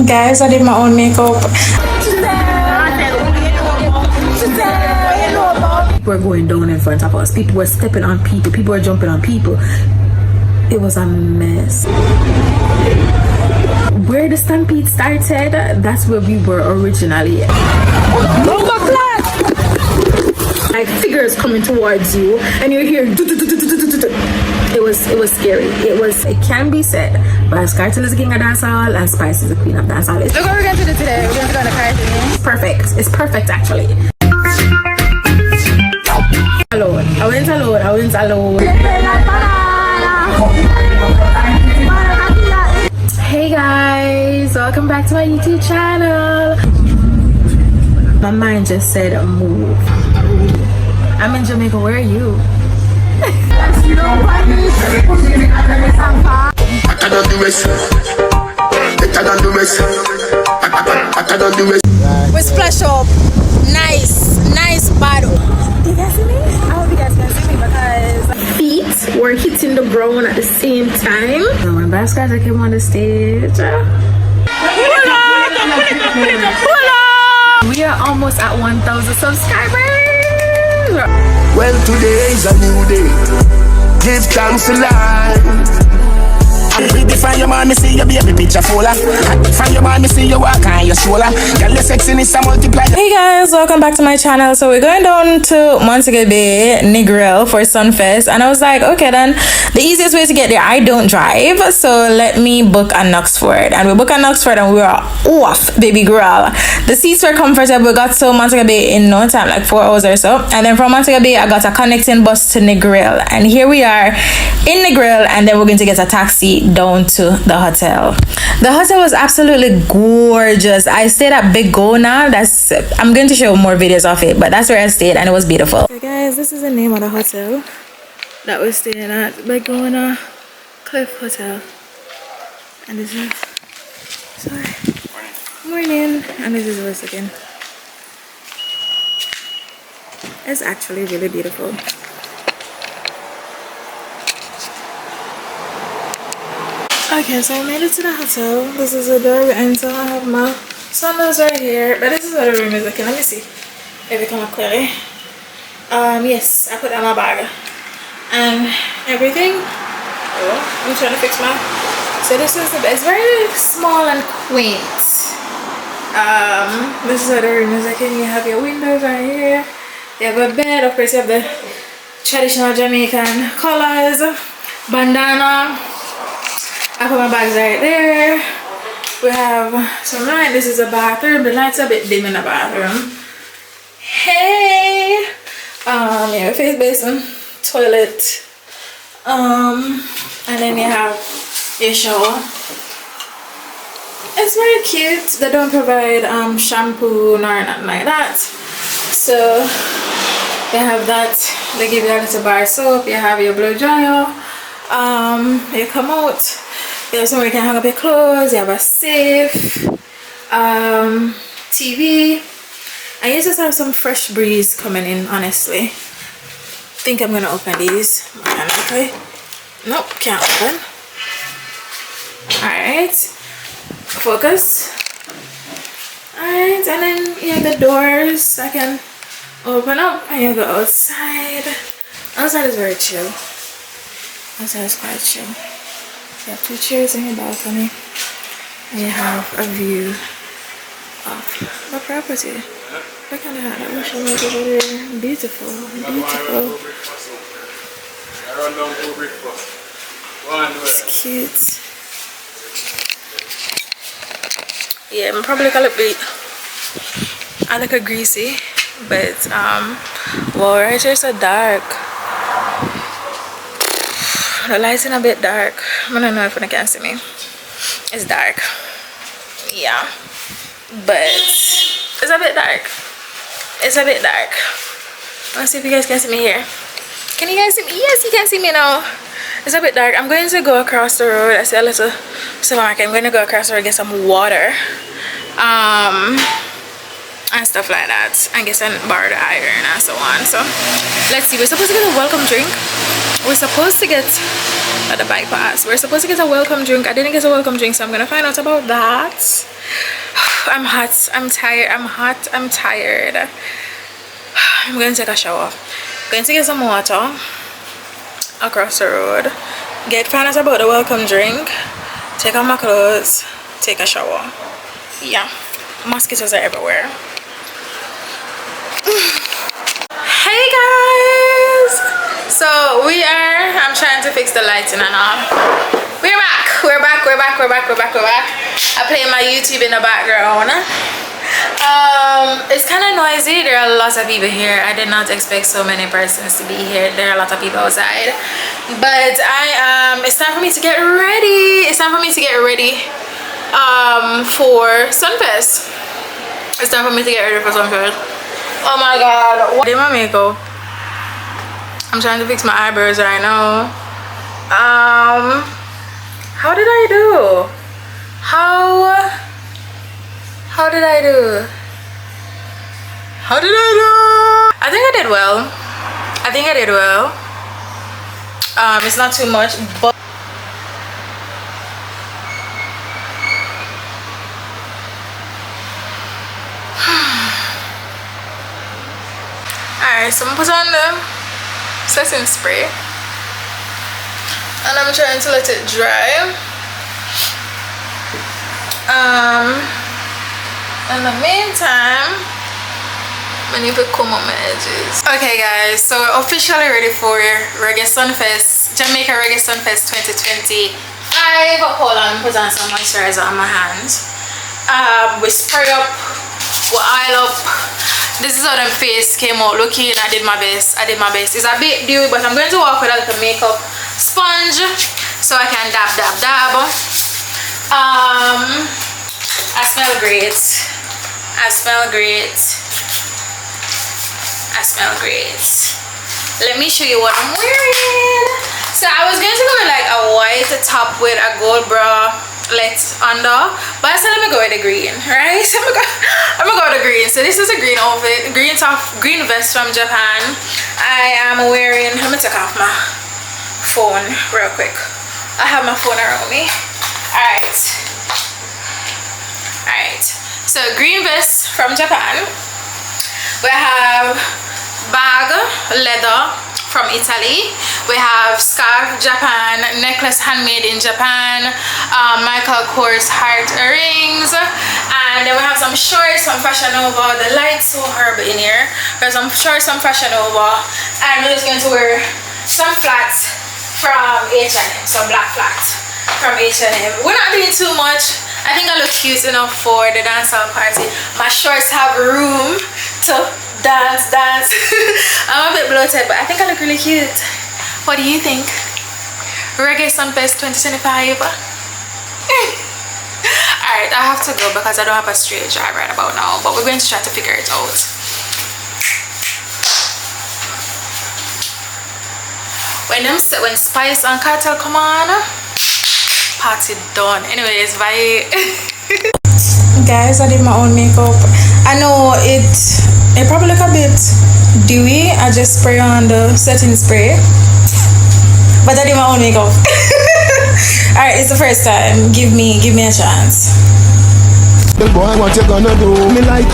Guys, I did my own makeup. We're going down in front of us. People were stepping on people. People were jumping on people. It was a mess. Where the stampede started, that's where we were originally. Like figures coming towards you, and you're here. It was scary. It can be said, but Cartel is the king of dancehall and Spice is the queen of dancehall. Look what we're going to do today. We're going to go on a car thing. Perfect. It's perfect actually. Alone. I went alone. Hey guys, welcome back to my YouTube channel. My mind just said move. I'm in Jamaica. Where are you? We splash up. Nice bottle. You guys see me? I hope you guys can see me because Feet were hitting the ground at the same time. And when Bascarta came on the stage, we are almost at 1,000 subscribers. Well, today is a new day. Give thanks to life. Find your man, me see your baby picture fuller. Find your man, me see your walk on your shoulder. Girl, your sexiness a multiply. Hey guys, welcome back to my channel. So we're going down to Montego Bay, Negril for Sumfest, and I was like, okay, then the easiest way to get there, I don't drive, so let me book a Knoxford. And we booked a Knoxford and we were off, baby girl. The seats were comfortable. We got to Montego Bay in no time, like 4 hours or so, and then from Montego Bay I got a connecting bus to Negril, and here we are in Negril, and then we're going to get a taxi down to the hotel. The hotel was absolutely gorgeous. I stayed at Big Gona. I'm going to show more videos of it, but that's where I stayed and it was beautiful. Okay guys, this is the name of the hotel that we're staying at, Big Gona Cliff Hotel. And this is morning, and this is us again. It's actually really beautiful. Okay, so I made it to the hotel. This is the door we enter. I have my sandals right here, but this is what the room is looking. Let me see if it come up clearly. Yes, I put that in my bag and everything. Oh, I'm trying to fix my. So this is the bed. It's very small and quaint. This is what the room is looking. You have your windows right here. You have a bed. Of course, you have the traditional Jamaican colors, bandana. I put my bags right there. We have some light. This is a bathroom. The lights are a bit dim in the bathroom. Hey, yeah, face basin, toilet, and then you have your shower. It's very cute. They don't provide shampoo nor nothing like that. So they have that. They give you a little bar soap. You have your blow dryer. You come out. You have somewhere you can hang up your clothes. You have a safe, TV, and you just have some fresh breeze coming in. Honestly, think I'm gonna open these. Okay, nope, can't open. All right, focus. All right, and then you have the doors that can open up, and you go outside. Outside is very chill. Outside is quite chill. You have 2 chairs in your balcony, and you have a view of the property. Look at that, I wish I was over there. Beautiful, beautiful. It's cute. Yeah, I'm probably gonna be I look a greasy, but well, right here is so dark. The lighting a bit dark. I don't know if you can see me. It's dark. Yeah. But it's a bit dark. It's a bit dark. Let's see if you guys can see me here. Can you guys see me? Yes, you can see me now. It's a bit dark. I'm going to go across the road. I see a little supermarket. I'm going to go across the road and get some water. And stuff like that. I guess and borrow the iron and so on. So let's see. We're supposed to get a welcome drink. We're supposed to get at the bypass. We're supposed to get a welcome drink. I didn't get a welcome drink, so I'm gonna find out about that. I'm hot, I'm tired, I'm hot, I'm tired. I'm gonna take a shower. Going to get some water across the road, find out about the welcome drink, take off my clothes, take a shower. Yeah, mosquitoes are everywhere. Hey guys, so I'm trying to fix the lighting and all. We're back. I play my YouTube in the background. It's kind of noisy. There are a lot of people here. I did not expect so many persons to be here. There are a lot of people outside, but it's time for me to get ready. For Sumfest. It's time for me to get ready for Sumfest. Oh my god, what did my makeup? I'm trying to fix my eyebrows right now. How did I do? How did I do? I think I did well. It's not too much, but alright, so I'm gonna put on the setting spray and I'm trying to let it dry. In the meantime, I need to comb on my edges. Okay guys, so we're officially ready for Reggae Sumfest, Jamaica Reggae Sumfest 2025. Hold on, put on some moisturizer on my hands. We spray up, we oil up. This is how the face came out looking. I did my best. It's a bit dewy, but I'm going to work with a little makeup sponge so I can dab. I smell great. Let me show you what I'm wearing. So I was going to go with like a white top with a gold bra let under, but I said let me go with the green, right? So I'm gonna go with the green. So this is a green outfit, green top, green vest from Japan. I am wearing, let me take off my phone real quick. I have my phone around me. Alright, so green vest from Japan. We have bag leather from Italy. We have scarf Japan, necklace handmade in Japan, Michael Kors heart earrings, and then we have some shorts from Fashion Nova. The light's so horrible in here. There's some shorts from Fashion Nova, and we're just going to wear some flats from H&M, some black flats from H&M. We're not doing too much. I think I look cute enough for the dancehall party. My shorts have room to dance. I'm a bit bloated, but I think I look really cute. What do you think? Reggae Sumfest 2025. Alright, I have to go because I don't have a straight drive right about now, but we're going to try to figure it out. When Spice and Cartel come on, party done. Anyways, bye. Guys, I did my own makeup. I know it probably look a bit dewy. I just spray on the setting spray, but I did my own makeup. Alright, it's the first time. Give me a chance. Boy, what you gonna do me like?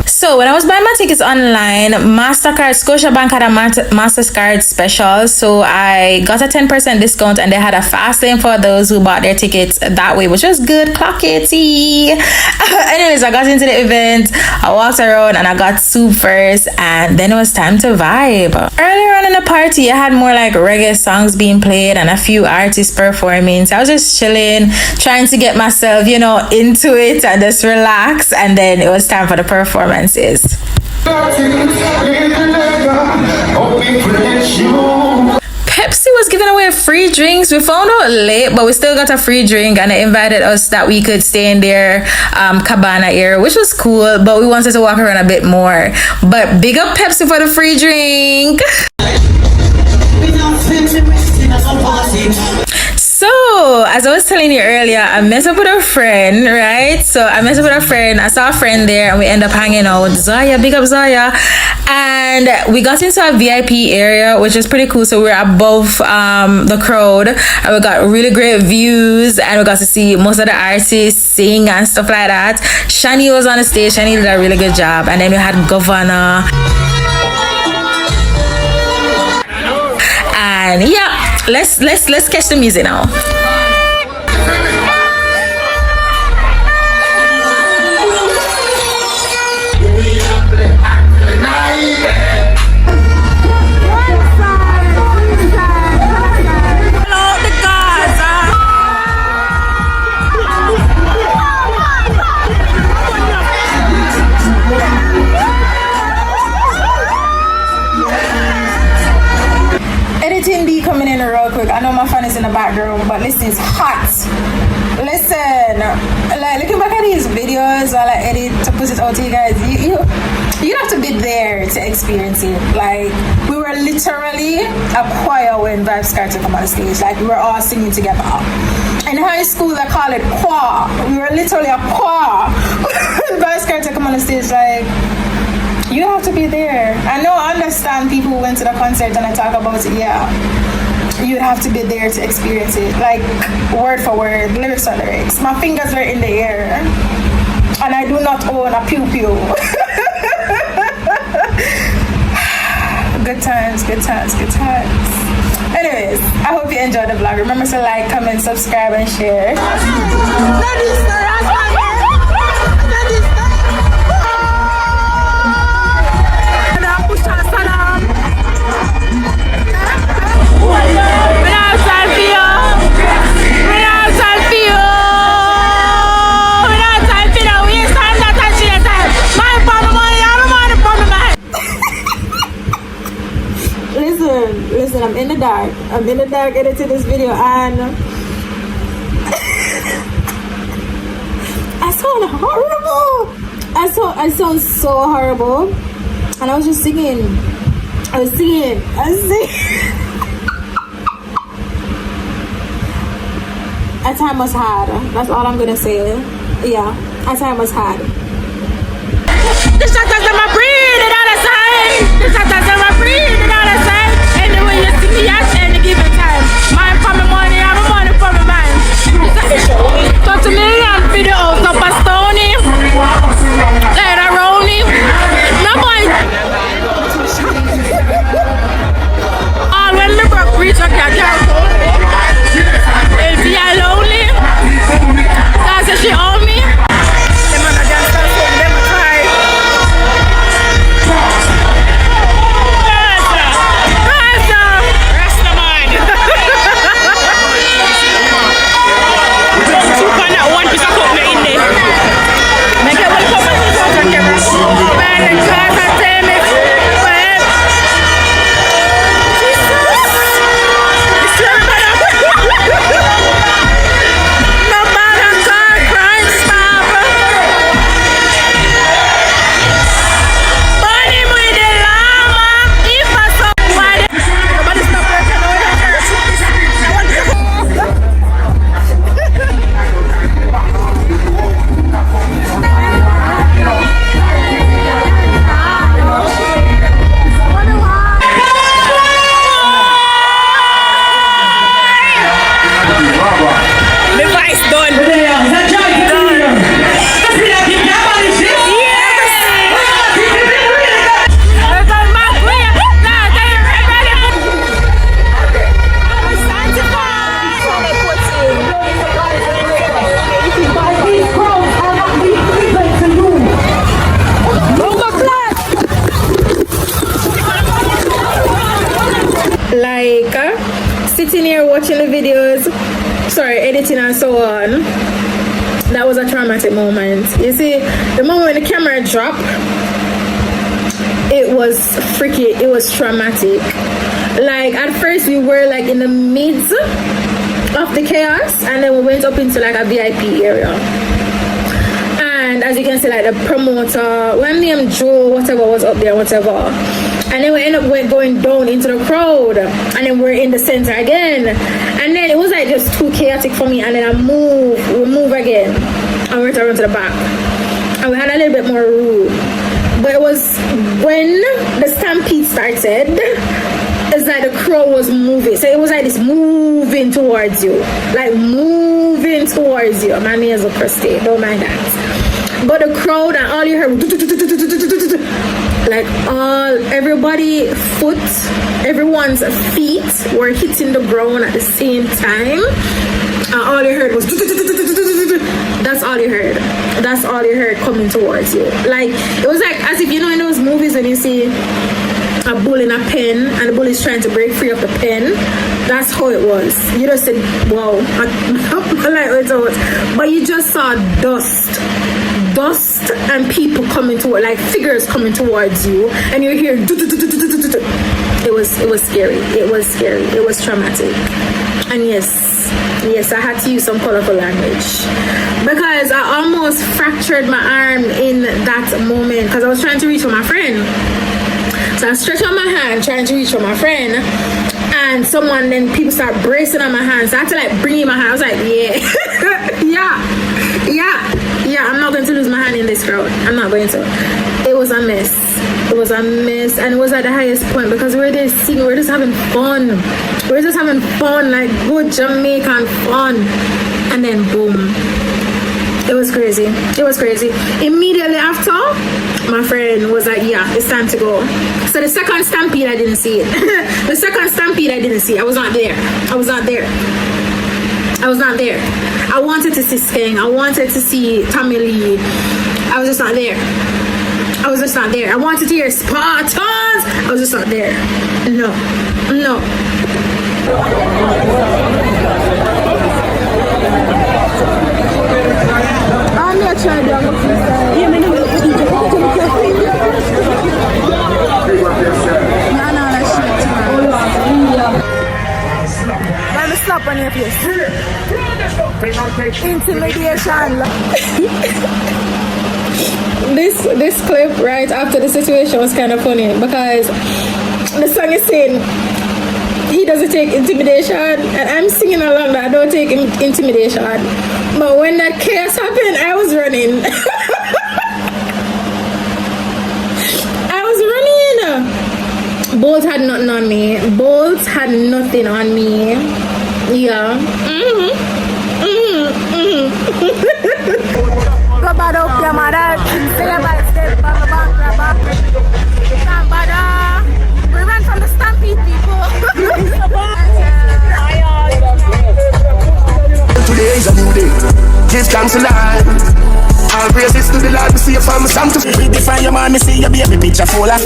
So when I was buying my tickets online, MasterCard, Scotiabank had a MasterCard special, so I got a 10% discount, and they had a fast lane for those who bought their tickets that way, which was good. Clock it. Anyways, I got into the event, I walked around, and I got soup first, and then it was time to vibe. Earlier on in the party, I had more like reggae songs being played and a few artists performing, so I was just chilling, trying to get myself, you know, into it and just relax, and then it was time for the performance. Pepsi was giving away free drinks. We found out late, but we still got a free drink, and they invited us that we could stay in their cabana area, which was cool, but we wanted to walk around a bit more. But big up Pepsi for the free drink. So as as I was telling you earlier, I met up with a friend, right? So I met up with a friend. I saw a friend there, and we end up hanging out. Zoya, big up Zoya, and we got into a VIP area, which is pretty cool. So we're above the crowd, and we got really great views, and we got to see most of the artists sing and stuff like that. Shani was on the stage. Shani did a really good job, and then we had Governor. And yeah, let's catch the music now. Coming in real quick. I know my phone is in the background, but listen, it's hot. Listen, like looking back at these videos while I edit to put it out to you guys, you have to be there to experience it. Like, we were literally a choir when Vibes Carter come on the stage. Like, we were all singing together. In high school, they call it choir. We were literally a choir when Vibes Carter come on the stage. Like, you have to be there. I know, I understand people who went to the concert and I talk about it, yeah. You'd have to be there to experience it. Like, word for word, lyrics for lyrics. My fingers are in the air. And I do not own a pew-pew. Good times, good times, good times. Anyways, I hope you enjoyed the vlog. Remember to like, comment, subscribe, and share. Listen, I'm in the dark. I'm in the dark editing this video, and I sound horrible. I sound so horrible. And I was just singing. I was singing. A time was hard. That's all I'm gonna say. Yeah, a time was hard. The shatters of my breed and all the sign. The shatters of my breed and all the sign. And the way you see me at any given time. Mine for my money, I'm a money for my mind. Talk to me and video out up a stony. Let a rony. No boy. All when me broke reach a cat. It'll be lonely. That's if she own me. Them on a dance dance home, them a try. Rasta man. Two on that one piece of coke in there. Make it well come on the camera. Man, the class and tame it. Sitting here watching the videos, editing and so on, that was a traumatic moment. You see, the moment when the camera dropped, it was freaky, it was traumatic. Like, at first we were like in the midst of the chaos, and then we went up into like a VIP area. And as you can see, like the promoter, when name Joe, whatever was up there, whatever. And then we end up going down into the crowd, and then we're in the center again. And then it was like just too chaotic. chaotic for me, and then we move again, and we return to the back, and we had a little bit more room. But it was when the stampede started, it's like the crowd was moving. So it was like this moving towards you. Like moving towards you. My nails are crusty, don't mind that. But the crowd, and all you heard, like everyone's feet were hitting the ground at the same time. And all you heard was, that's all you heard. That's all you heard coming towards you. Like, it was like, as if, you know, in those movies when you see a bull in a pen and the bull is trying to break free of the pen. That's how it was. You just said, wow. But you just saw dust and people coming toward, like figures coming towards you, and you hear it was scary. It was scary. It was traumatic. And yes, I had to use some colorful language because I almost fractured my arm in that moment because I was trying to reach for my friend. So I stretched out my hand trying to reach for my friend, and then people start bracing on my hands. So I had to like bring in my hand. I was like, yeah, I'm not going to lose my hand in this crowd. I'm not going to. It was a mess. It was a mess, and it was at the highest point because we were there singing. We were just having fun. We were just having fun, like good Jamaican fun. And then boom. It was crazy. It was crazy. Immediately after, my friend was like, yeah, it's time to go. So the second stampede, I didn't see it. The second stampede, I didn't see. I was not there. I was not there. I wanted to see Skeng. I wanted to see Tommy Lee. I was just not there. I wanted to hear Spartans. I was just not there. No. I'm not trying to let me slap on your face. Intimidation. This clip right after the situation was kind of funny because the song is saying he doesn't take intimidation, and I'm singing along that I don't take intimidation. But when that chaos happened, I was running. Bolt had nothing on me. Yeah. We ran from the Stampede people. Today is a new day. Give thanks to life. All praises to the Lord. Me see you from Santa. Find your man, me see your baby picture fuller.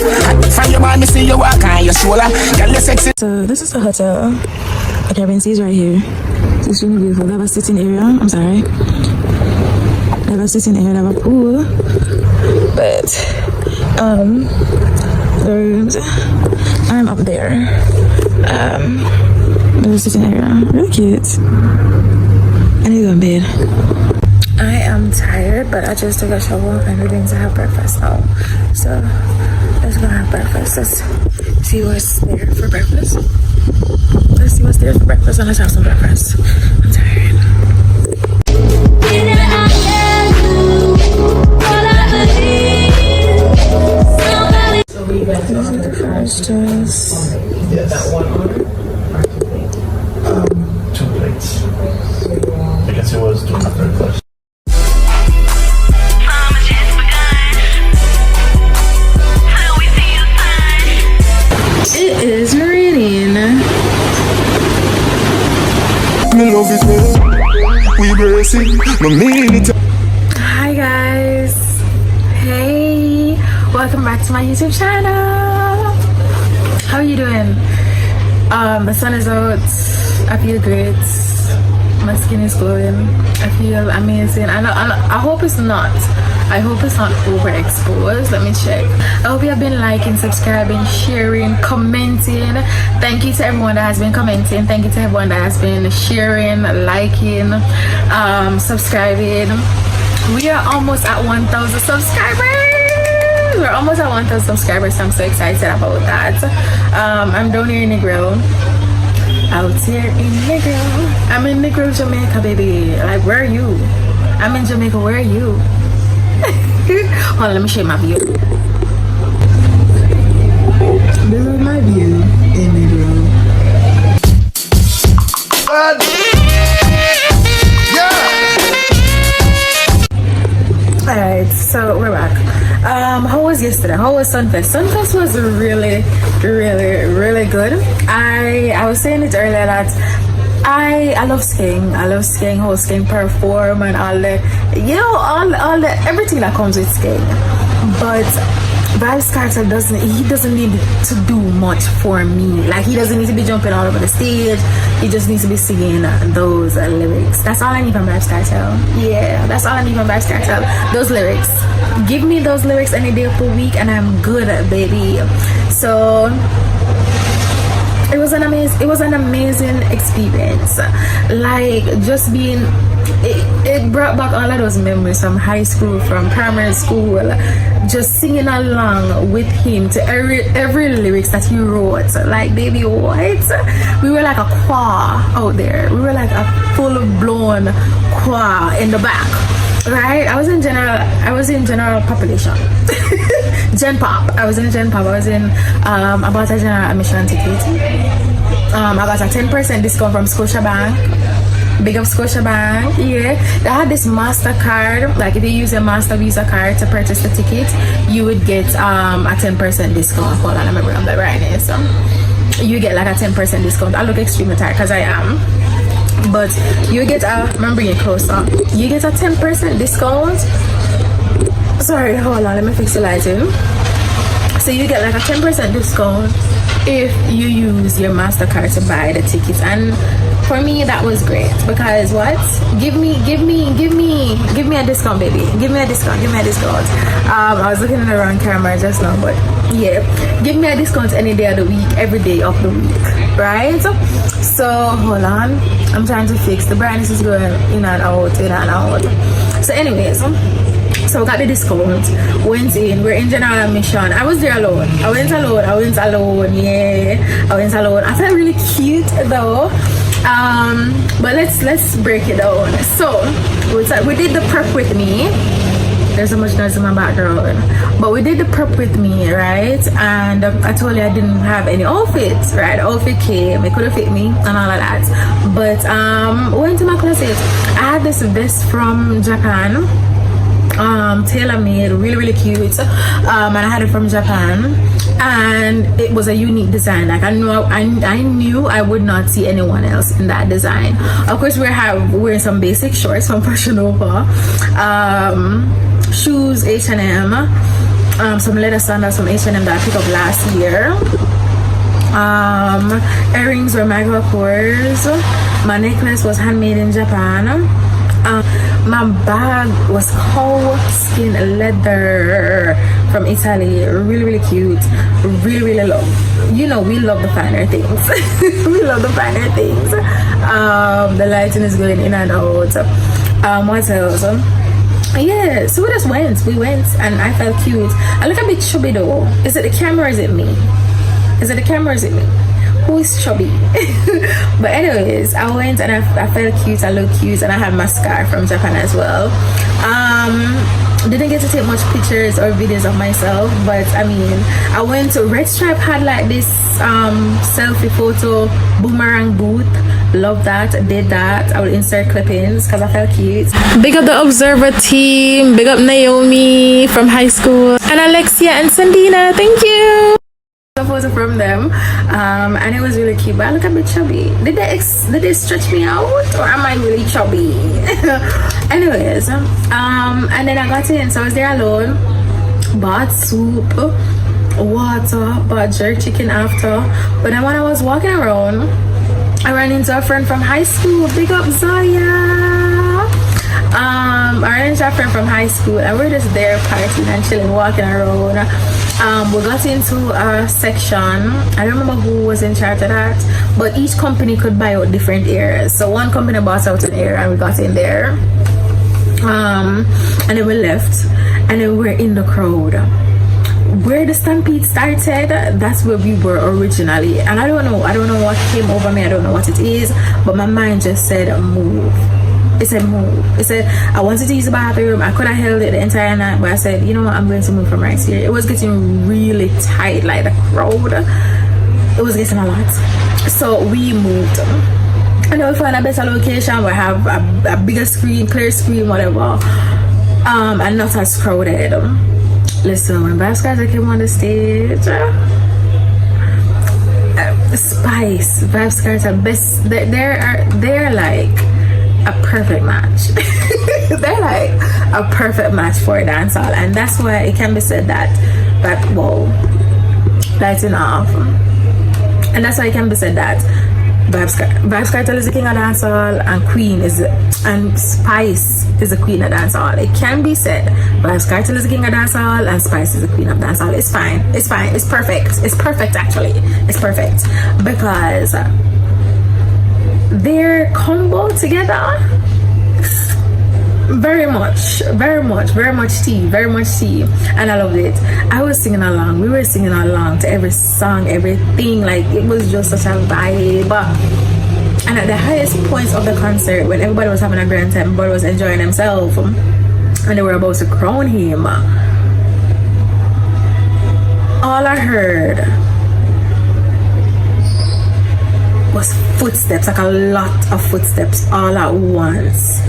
Find your man, me see you walk on your shoulder. Girl, you sexy. So this is the hotel. The cabin is right here. It's extremely beautiful. They have a sitting area. I'm sorry. They have a sitting area. They have a pool. But the rooms, I'm up there. There's a sitting area. Really cute. I need to go in bed. I am tired, but I just took a shower and we're going to have breakfast now. So let's go have breakfast. Let's see what's there for breakfast. And let's have some breakfast. I'm tired. This is the first choice. Yes. 2 plates. Because it was doing the third class. It is raining. Me love it well. We racing. No mean it. Hi guys. Hey. Welcome back to my YouTube channel. How are you doing? The sun is out. I feel great. My skin is glowing. I feel amazing. I hope it's not. I hope it's not overexposed. Let me check. I hope you have been liking, subscribing, sharing, commenting. Thank you to everyone that has been commenting. Thank you to everyone that has been sharing, liking, subscribing. We are almost at 1,000 subscribers. We're almost at 1,000 subscribers. So I'm so excited about that. I'm down here in Negril. out here in Negril. I'm in Negril, Jamaica, baby. Like, where are you? I'm in Jamaica, where are you? Hold on, let me show you my view. This is my view in Negril. Alright, so we're back. How was yesterday? How was Sumfest? Sumfest was really good. I was saying it earlier that I love skiing. I love skiing, how skiing perform and all the all the everything that comes with skiing. But Vybz Kartel doesn't need to do much for me. Like, he doesn't need to be jumping all over the stage. He just needs to be singing those lyrics. That's all I need from Vybz Kartel. Yeah, that's all I need from Vybz Kartel. Those lyrics. Give me those lyrics any day of the week and I'm good, baby. So it was an amazing experience. Like, just being it brought back all of those memories from high school, from primary school, just singing along with him to every lyrics that he wrote. Like, baby, what? We were like a choir out there. We were like a full-blown choir in the back, right? I was in general population. Gen Pop. I was in Gen Pop. I was in about a general admission ticket. I got a 10% discount from Scotiabank. Big up Scotiabank. Yeah, they had this MasterCard. Like, if you use a Master Visa card to purchase the ticket, you would get a 10% discount. Hold on, let me bring up the right here. So you get like a 10% discount. I look extremely tired because I am. But you get I'm bringing it closer. You get a 10% discount. Sorry, hold on, let me fix the lighting. So you get like a 10% discount if you use your MasterCard to buy the tickets. And for me, that was great because what? Give me a discount, baby. Give me a discount. I was looking at the wrong camera just now, but yeah, give me a discount any day of the week, every day of the week, right? So hold on, I'm trying to fix the brightness is going in and out. So anyways, so we got the discount, went in, we're in general admission. I was there alone. I went alone, yeah. I went alone. I felt really cute though. But let's break it down. So we did the prep with me. There's so much noise in my background. But we did the prep with me, right? And I told you I didn't have any outfits, right? Outfit came, it couldn't fit me and all of that. But went to my closet. I had this vest from Japan. Tailor-made, really cute, and I had it from Japan, and it was a unique design. Like, I knew I would not see anyone else in that design. Of course, we're wearing some basic shorts from Fashion Nova, shoes H&M, some leather sandals from H&M that I picked up last year. Earrings were Michael Kors. My necklace was handmade in Japan. My bag was cow skin leather from Italy. Really cute. Really love. We love the finer things. We love the finer things. The lighting is going in and out. What else? Yeah, so we went and I felt cute. I look a bit chubby though. Is it the camera or is it me? Who is chubby? But anyways, I went and I felt cute. I looked cute and I had my scarf from Japan as well. Didn't get to take much pictures or videos of myself, but I mean, I went to Red Stripe had like this selfie photo boomerang booth. Love that, did that. I will insert clippings because I felt cute. Big up the Observer team, big up Naomi from high school, and Alexia and Sandina, thank you. A photo from them, and it was really cute, but I look a bit chubby. Did they stretch me out, or am I really chubby? Anyways, and then I got in, so I was there alone, bought soup, water, bought jerk chicken after. But then when I was walking around, I ran into a friend from high school. Big up Zaya. I ran into a friend from high school and we're just there partying and chilling, walking around. We got into a section. I don't remember who was in charge of that, but each company could buy out different areas. So one company bought out an area and we got in there. And then we left and then we're in the crowd. where the Stampede started, that's where we were originally. And I don't know what came over me, I don't know what it is, but my mind just said move. It said move. It said I wanted to use the bathroom. I could have held it the entire night, but I said, you know what, I'm going to move from right here. It was getting really tight, like the crowd, it was getting a lot. So we moved. And then we found a better location where I have a bigger screen, clear screen, whatever, and not as crowded. Listen, when Vybz Kartel came on the stage, Spice, Vybz Kartel, best, they're like a perfect match. They're like a perfect match for a dancehall, and that's why it can be said that whoa, lighting off, and that's why it can be said that Vybz Kartel is the king of dancehall, and Spice is the queen of dancehall. It can be said Vybz Kartel is the king of dancehall and Spice is the queen of dancehall. It's fine. It's perfect. It's perfect, actually. It's perfect because their combo together, very much tea, and I loved it. I was singing along, we were singing along to every song, everything. Like, it was just such a vibe. And at the highest points of the concert, when everybody was having a grand time, everybody was enjoying themselves, and they were about to crown him, all I heard was footsteps, like a lot of footsteps all at once.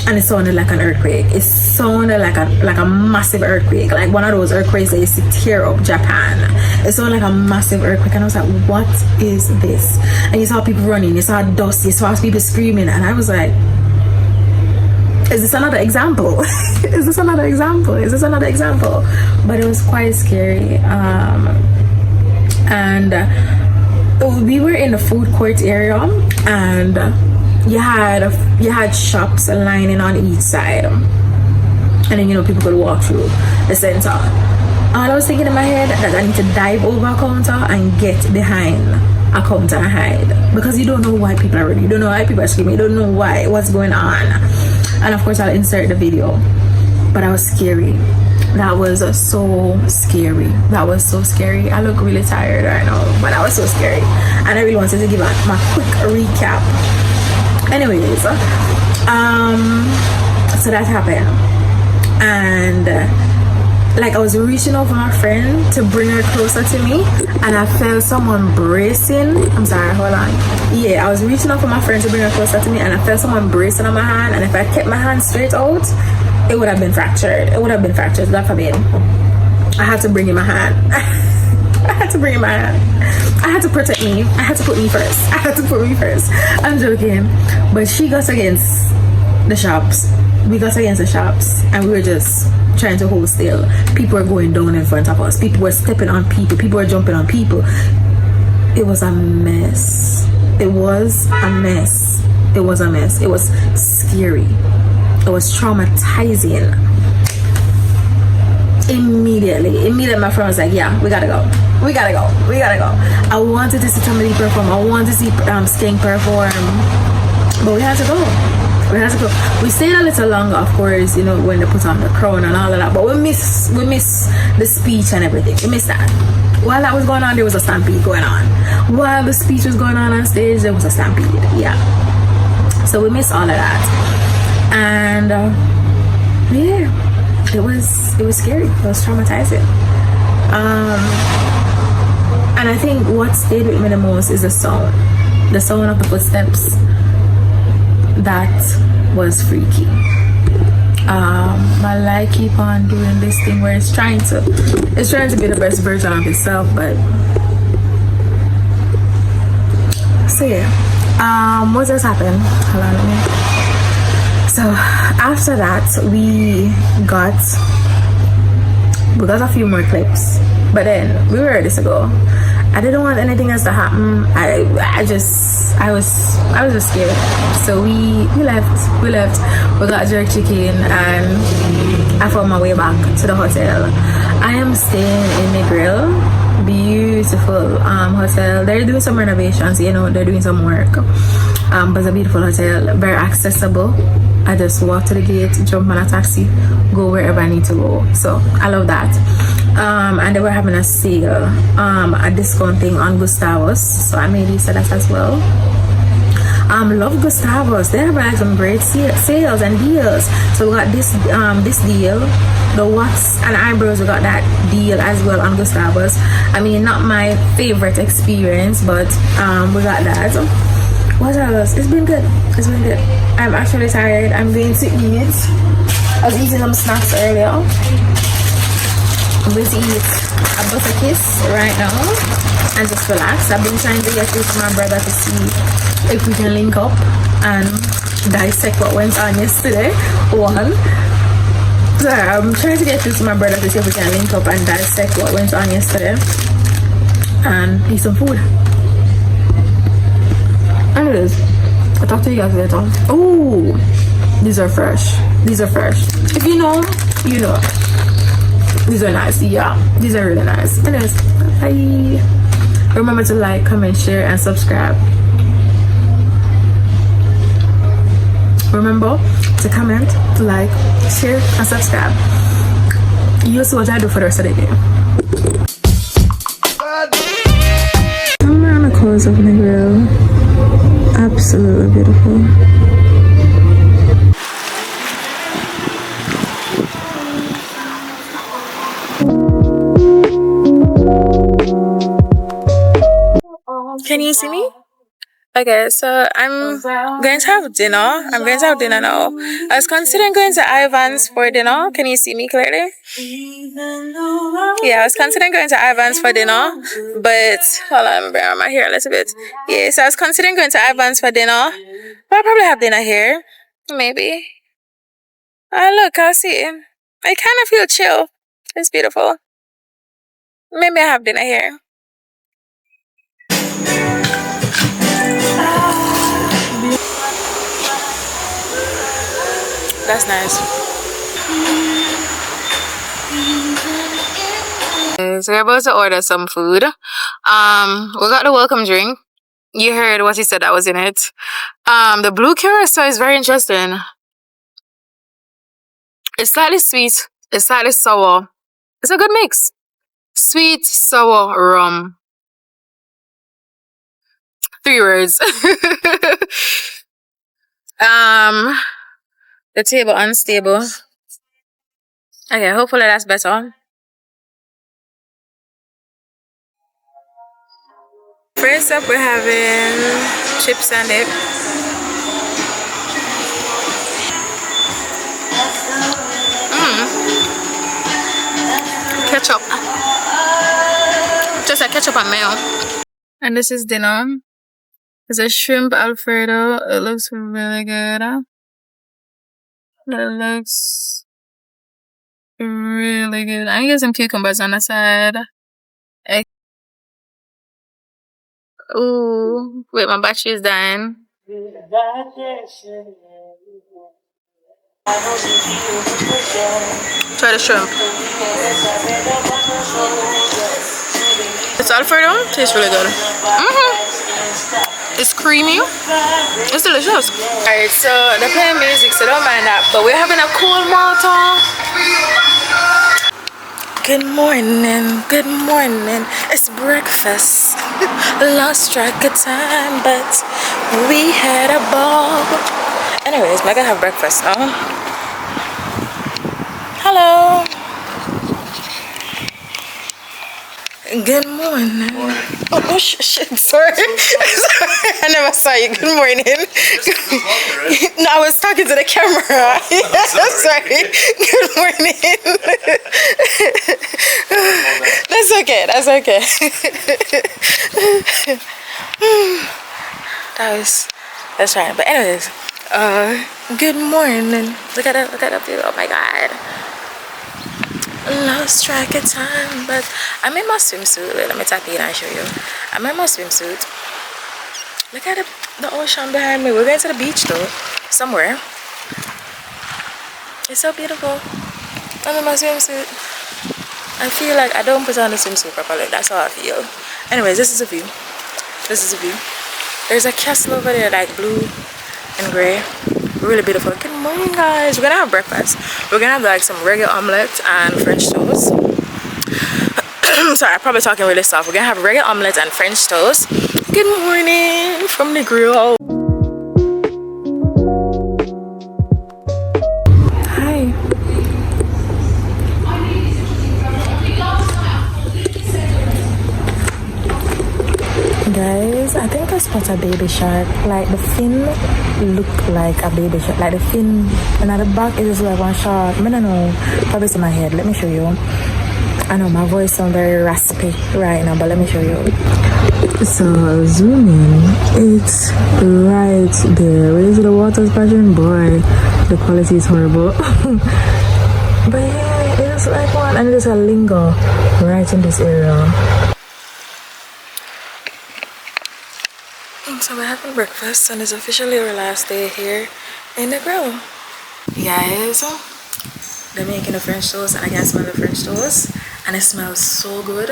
And it sounded like an earthquake. It sounded like a massive earthquake, like one of those earthquakes that used to tear up Japan. It sounded like a massive earthquake, and I was like, what is this? And you saw people running, you saw dust, you saw people screaming, and I was like, is this another example? Is this another example? But it was quite scary. And we were in the food court area, and you had shops lining on each side, and then people could walk through the center. All I was thinking in my head that I need to dive over a counter and get behind a counter and hide, because you don't know why people are running, you don't know why people are screaming, you don't know what's going on. And of course I'll insert the video, but that was scary. That was so scary. I look really tired right now, but that was so scary, and I really wanted to give my quick recap. Anyways, so that happened, and like I was reaching over my friend to bring her closer to me, and I felt someone bracing. I'm sorry, hold on. Yeah, I was reaching over my friend to bring her closer to me, and I felt someone bracing on my hand, and if I kept my hand straight out, it would have been fractured. God forbid. I had to bring in my hand. I had to protect me. I had to put me first. I'm joking. But she got against the shops. We got against the shops, and we were just trying to hold still. People were going down in front of us. People were stepping on people. People were jumping on people. It was a mess. It was scary. It was traumatizing. Immediately my friend was like, yeah, we gotta go. I wanted to see somebody perform. I wanted to see Sting perform, but we had to go. We stayed a little longer, of course, when they put on the crown and all of that, but we missed the speech and everything. We missed that. While that was going on, there was a stampede going on. While the speech was going on stage, there was a stampede. Yeah, so we missed all of that. And yeah, it was scary. It was traumatizing. And I think what stayed with me the most is the sound of the footsteps. That was freaky. My life keep on doing this thing where it's trying to be the best version of itself, but so yeah. What just happened? Hold on, so after that we got a few more clips, but then we were ready to go. I didn't want anything else to happen. I was just scared. So we left. We got jerk chicken, and I found my way back to the hotel. I am staying in Negril, beautiful hotel. They're doing some renovations, they're doing some work. But it's a beautiful hotel, very accessible. I just walk to the gate, jump on a taxi, go wherever I need to go. So I love that. and they were having a sale, a discount thing on Gustavus, so I made use of that as well. Love Gustavus. They have like some great sales and deals. So we got this deal, the wax and eyebrows. We got that deal as well on Gustavus. I mean, not my favorite experience, but we got that. What else? It's been good. It's been good. I'm actually tired. I'm going to eat. I was eating some snacks earlier. I'm going to eat a butter kiss right now and just relax. I've been trying to get through to my brother to see if we can link up and dissect what went on yesterday. So I'm trying to get through to my brother to see if we can link up and dissect what went on yesterday and eat some food. Anyways, I'll talk to you guys later. Oh, these are fresh. These are fresh. If you know, you know. These are nice. Yeah, these are really nice. Anyways, bye. Remember to like, comment, share, and subscribe. Remember to comment, to like, share, and subscribe. You'll see what I do for the rest of the day. I'm around the coast of Negril. Absolutely beautiful. Can you see me? Okay, so I'm going to have dinner. I'm going to have dinner now. I was considering going to Ivan's for dinner. Can you see me clearly? Yeah, I was considering going to Ivan's for dinner, but hold on, bring my hair a little bit. Yeah, so I was considering going to Ivan's for dinner. But I'll probably have dinner here. Maybe. Oh, look, I'll see. I kind of feel chill. It's beautiful. Maybe I have dinner here. That's nice. So we're about to order some food. We got the welcome drink. You heard what he said that was in it. The blue curacao is very interesting. It's slightly sweet. It's slightly sour. It's a good mix. Sweet, sour, rum. 3 words. The table unstable. Okay, hopefully that's better. First up, we're having chips and dip. Ketchup. Just a ketchup and mayo. And this is dinner. It's a shrimp Alfredo. It looks really good. It looks really good. I'm getting some cucumbers on the side. Ooh, wait, my battery is dying. Try the shrimp. It's Alfredo. Tastes really good. It's creamy. It's delicious. Alright, so they're playing music, so don't mind that. But we're having a cold water. Good morning, good morning. It's breakfast. Lost track of time, but we had a ball. Anyways, we're gonna have breakfast now. Hello. Good morning. Oh shit, sorry. Sorry. I never saw you. Good morning. No, I was talking to the camera. Sorry. Good morning. That's okay. That's okay. That's right. But anyways, good morning. Look at that view. Oh my god. Lost track of time, but I'm in my swimsuit. Wait, let me tap in and show you. I'm in my swimsuit. Look at the ocean behind me. We're going to the beach though, somewhere. It's so beautiful. I'm in my swimsuit. I feel like I don't put on the swimsuit properly. That's how I feel. Anyways, this is a view. This is a view. There's a castle over there, like blue and gray. Really beautiful. Good morning, guys. We're gonna have breakfast. We're gonna have like some regular omelette and French toast. Sorry, I'm probably talking really soft. We're gonna have regular omelette and French toast. Good morning from Negril. Hi. Guys, I think I spot a baby shark. Like the fin look like a baby shark. Like the fin and at the back it is like one shark. I don't know. Probably it's in my head. Let me show you. I know my voice sounds very raspy right now, but let me show you. So zoom in. It's right there. Where is the water splashing? Boy, the quality is horrible. But yeah, it looks like one, and there's a lingo right in this area. So we're having breakfast and it's officially our last day here in the grill. Guys, they're making the French toast and I can smell the French toast and it smells so good.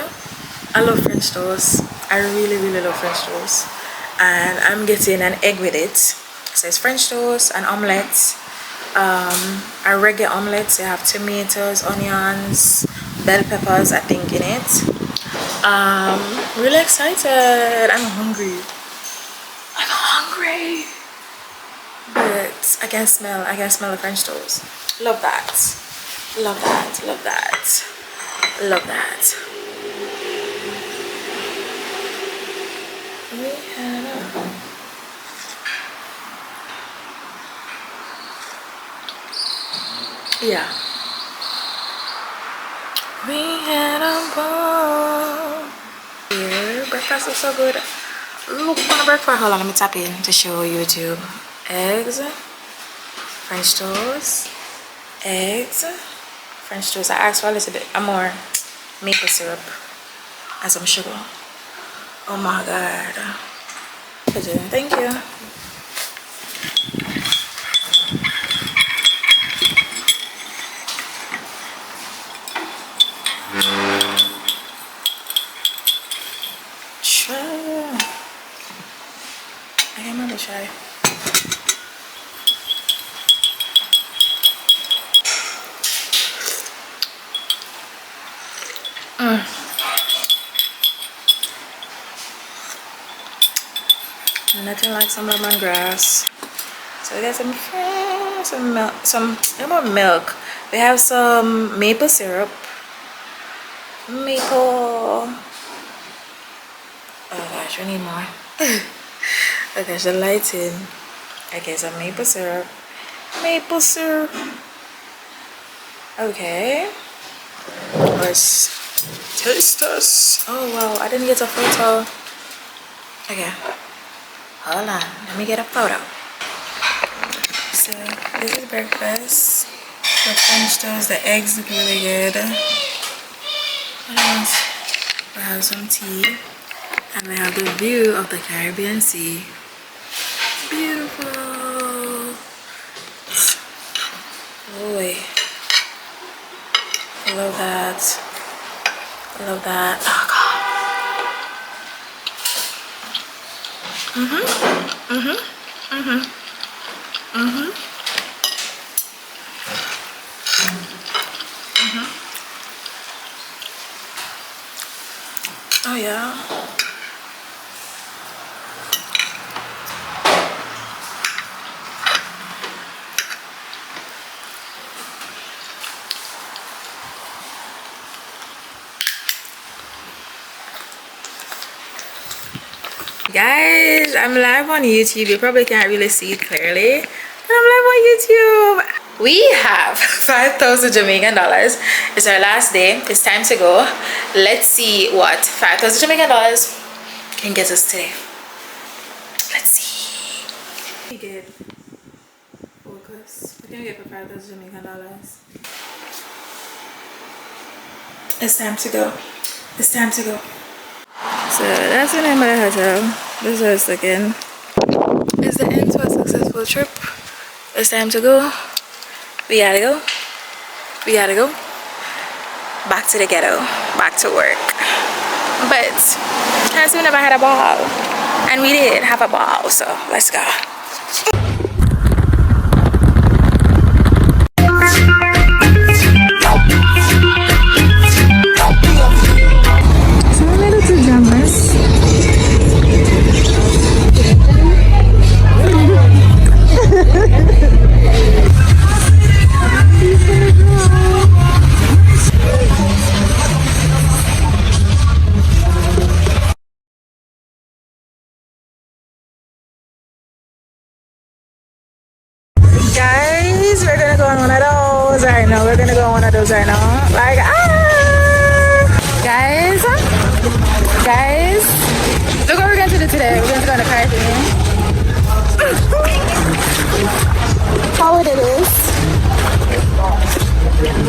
I love French toast. I really love French toast. And I'm getting an egg with it. So it's French toast, an omelette, a regular omelette. So you have tomatoes, onions, bell peppers I think in it. Really excited. I'm hungry. But I can smell the French toast. Love that. We had a ball. Here, breakfast is so good. Look on the breakfast. Hold on, let me tap in to show YouTube. Eggs, French toast, eggs, French toast. I asked for a little bit more maple syrup and some sugar. Oh my god. Thank you. Sure. I am really shy. Nothing like some lemongrass. So we got some more milk. We have some maple syrup. Oh gosh, we need more. Okay, the lighting. Okay, some maple syrup. Okay, let's taste this. Oh wow, I didn't get a photo. Okay, hold on, let me get a photo. So this is breakfast. The French toast, the eggs look really good. And we have some tea. And we have the view of the Caribbean Sea. Beautiful. Oh wait. I love that. Oh god. Oh yeah. Guys, I'm live on YouTube. You probably can't really see it clearly, but I'm live on YouTube. We have 5,000 Jamaican dollars. It's our last day. It's time to go. Let's see what 5,000 Jamaican dollars can get us today. Let's see. We get focus. What can we get for 5,000 Jamaican dollars? It's time to go. It's time to go. So that's the name of the hotel. This is us again. It's the end to a successful trip. It's time to go. We gotta go. Back to the ghetto. Back to work. But can't say we never had a ball. And we did have a ball. So let's go. we're gonna go on one of those right now. We're gonna go on one of those right now. Like, guys, look what we're going to do today. We're going to go on the car thing. How it is.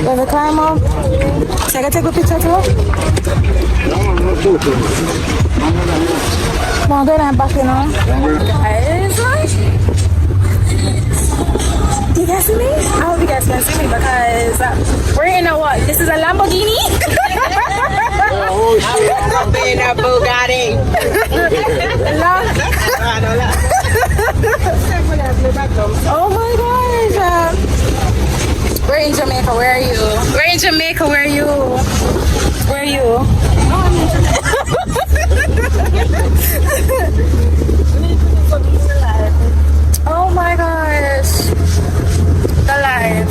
Let me climb up. So I can take a picture too. Come on, go down back, you know. Guys, you guys see me? I hope you guys can see me because we're in a what? This is a Lamborghini. Oh shit, I'm in a Bugatti. Oh my gosh. We're in Jamaica. Where are you? We're in Jamaica. Where are you? Where are you? Oh my gosh. The life.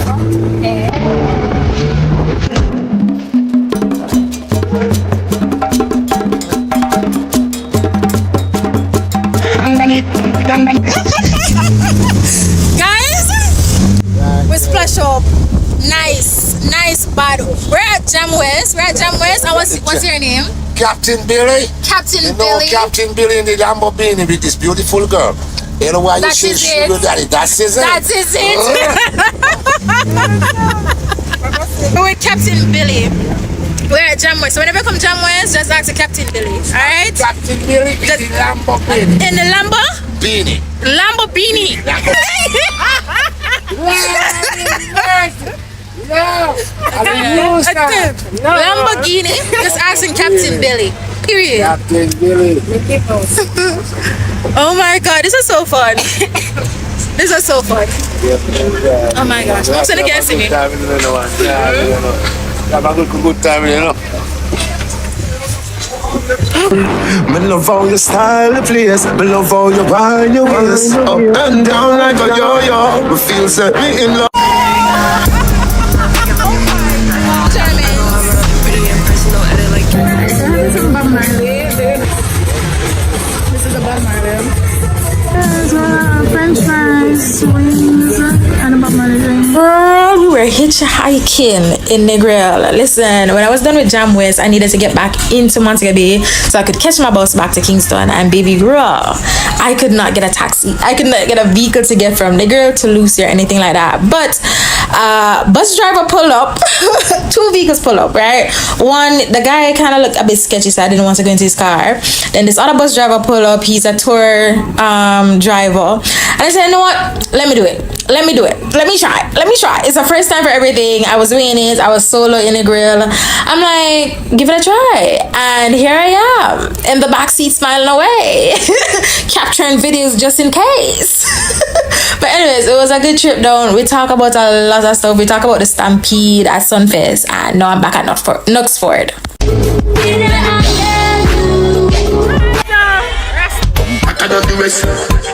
Guys, we splash up. Nice bad. We're at Jamwest. And what's your name? Captain Billy. Captain You know Billy. Captain Billy in the Lamborghini with this beautiful girl. You know why you That say is sugar it. daddy? That is it. That is it. We're with Captain Billy. We're at Jamwest. So whenever you come Jamwest, just ask the Captain Billy. Alright? Captain Billy in the Lamborghini. In the Beanie. Lamborghini. Lamborghini. Just asking Captain Billy. Period. Captain Billy. Oh my god, this is so fun. This is so fun. Oh my gosh. I'm sitting against me. Have a good time, you know. Me love how you style the place. Me love how you wind your waist up and down like a yo-yo. Me feel set me in love. This is a Bob Marley. French fries, wings, and a Bob Marley drink. Girl, we were hitchhiking in Negril. Listen, when I was done with Jamwest, I needed to get back into Montego Bay so I could catch my bus back to Kingston. And baby girl, I could not get a taxi. I could not get a vehicle to get from Negril to Lucy or anything like that. But bus driver pulled up. Two vehicles pull up, right? One, the guy kind of looked a bit sketchy, so I didn't want to go into his car. Then this other bus driver pulled up. He's a tour driver. And I said, you know what? Let me do it. Let me try. It's the first time for everything. I was doing it. I was solo in a grill. I'm like, give it a try. And here I am in the backseat smiling away. Capturing videos just in case. But anyways, it was a good trip down. We talk about a lot of stuff. We talk about the Stampede at Sumfest. And now I'm back at Knutsford. I don't do it.